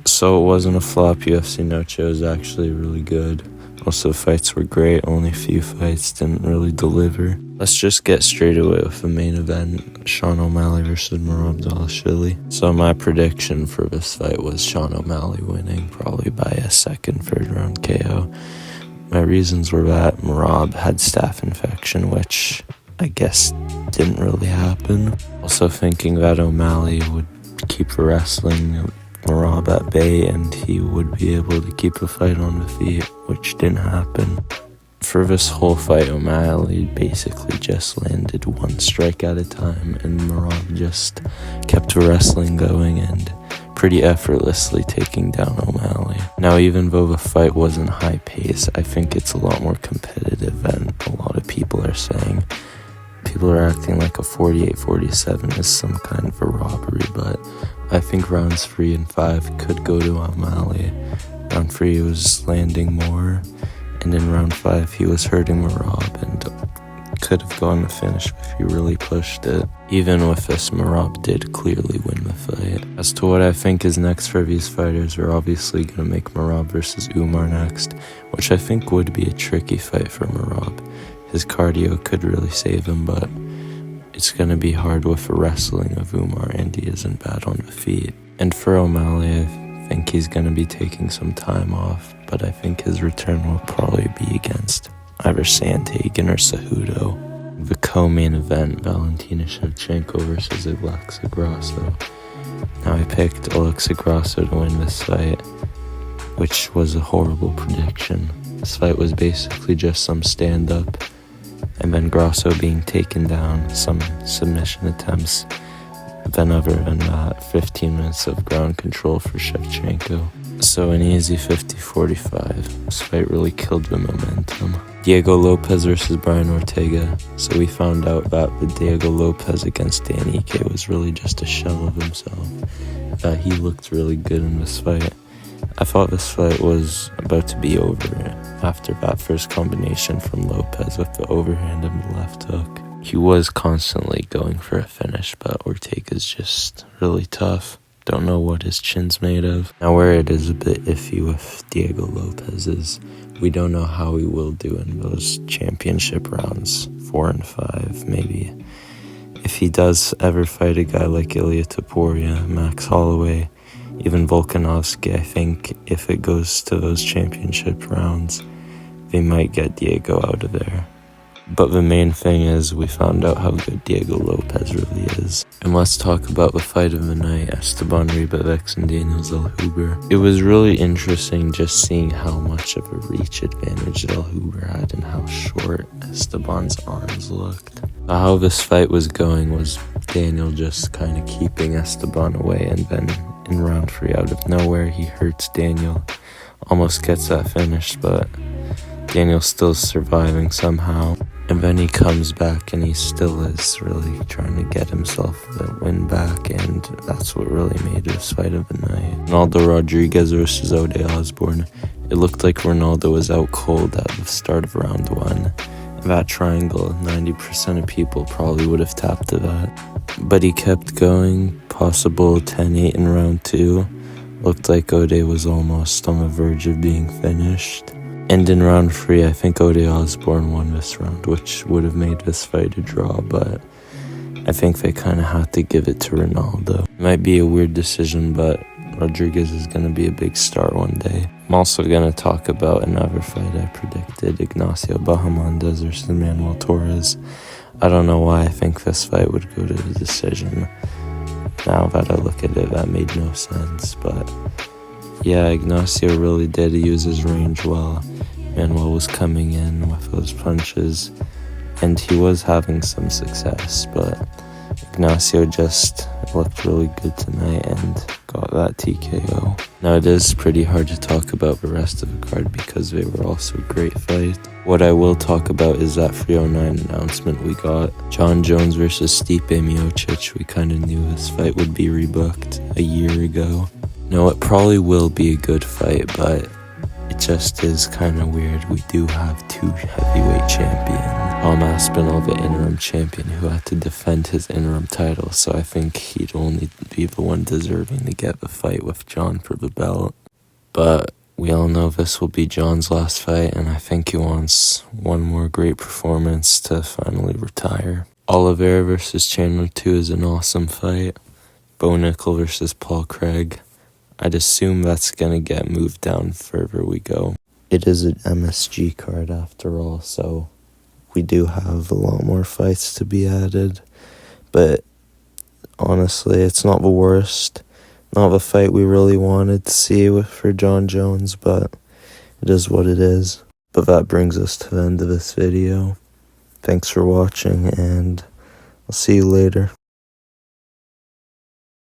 So it wasn't a flop. UFC Noche was actually really good. Most of the fights were great. Only a few fights didn't really deliver. Let's just get straight away with the main event. Sean O'Malley versus Merab Dvalishvili. So my prediction for this fight was Sean O'Malley winning, probably by a second, third round KO. My reasons were that Merab had staph infection, which I guess didn't really happen. Also thinking that O'Malley would keep the wrestling Merab at bay and he would be able to keep the fight on the feet, which didn't happen. For this whole fight, O'Malley basically just landed one strike at a time, and Merab just kept the wrestling going and pretty effortlessly taking down O'Malley. Now, even though the fight wasn't high pace, I think it's a lot more competitive than a lot of people are saying. People are acting like a 48-47 is some kind of a robbery, but I think rounds 3 and 5 could go to O'Malley. Round 3 was landing more, and in round 5 he was hurting Merab and could have gone the finish if he really pushed it. Even with this, Merab did clearly win the fight. As to what I think is next for these fighters, we're obviously going to make Merab versus Umar next, which I think would be a tricky fight for Merab. His cardio could really save him, but it's going to be hard with the wrestling of Umar, and he isn't bad on the feet. And for O'Malley, I think he's going to be taking some time off, but I think his return will probably be against either Sandhagen or Cejudo. The co-main event, Valentina Shevchenko versus Alexa Grasso. Now I picked Alexa Grasso to win this fight, which was a horrible prediction. This fight was basically just some stand-up, and then Grasso being taken down, some submission attempts, then other than that, 15 minutes of ground control for Shevchenko. So an easy 50-45. This fight really killed the momentum. Diego Lopez versus Brian Ortega. So we found out that the Diego Lopez against Dan Ige was really just a shell of himself. That he looked really good in this fight. I thought this fight was about to be over after that first combination from Lopez with the overhand and the left hook. He was constantly going for a finish, but Ortega's just really tough. Don't know what his chin's made of. Now where it is a bit iffy with Diego Lopez is we don't know how he will do in those championship rounds, 4 and 5 maybe. If he does ever fight a guy like Ilia Topuria, Max Holloway, even Volkanovski, I think if it goes to those championship rounds, they might get Diego out of there. But the main thing is we found out how good Diego Lopez really is. And let's talk about the fight of the night, Esteban Ribavex and Daniel Zellhuber. It was really interesting just seeing how much of a reach advantage Zellhuber had and how short Esteban's arms looked. How this fight was going was Daniel just kind of keeping Esteban away, and then in round 3 out of nowhere he hurts Daniel, almost gets that finished, but Daniel's still surviving somehow. And then he comes back and he still is really trying to get himself the win back, and that's what really made this fight of the night. Ronaldo Rodriguez versus Ode Osborne. It looked like Ronaldo was out cold at the start of round 1. That triangle, 90% of people probably would have tapped to that. But he kept going, possible 10-8 in round 2. Looked like Ode was almost on the verge of being finished. And in round 3, I think Ode Osborne won this round, which would have made this fight a draw, but I think they kind of had to give it to Ronaldo. It might be a weird decision, but Rodriguez is going to be a big star one day. I'm also going to talk about another fight I predicted, Ignacio Bahamondes versus Manuel Torres. I don't know why I think this fight would go to the decision. Now that I look at it, that made no sense, but yeah, Ignacio really did use his range well. Manuel was coming in with those punches, and he was having some success, but Ignacio just looked really good tonight and got that TKO. Now it is pretty hard to talk about the rest of the card because they were also great fights. What I will talk about is that 309 announcement we got. John Jones versus Stipe Miocic. We kind of knew this fight would be rebooked a year ago. No, it probably will be a good fight, but it just is kind of weird. We do have 2 heavyweight champions. Tom Aspinall, the interim champion, who had to defend his interim title, so I think he'd only be the one deserving to get the fight with John for the belt. But we all know this will be John's last fight, and I think he wants one more great performance to finally retire. Oliveira versus Chandler 2 is an awesome fight. Bo Nickel versus Paul Craig. I'd assume that's gonna get moved down further we go. It is an MSG card after all, so we do have a lot more fights to be added. But honestly, it's not the worst. Not the fight we really wanted to see for John Jones, but it is what it is. But that brings us to the end of this video. Thanks for watching, and I'll see you later.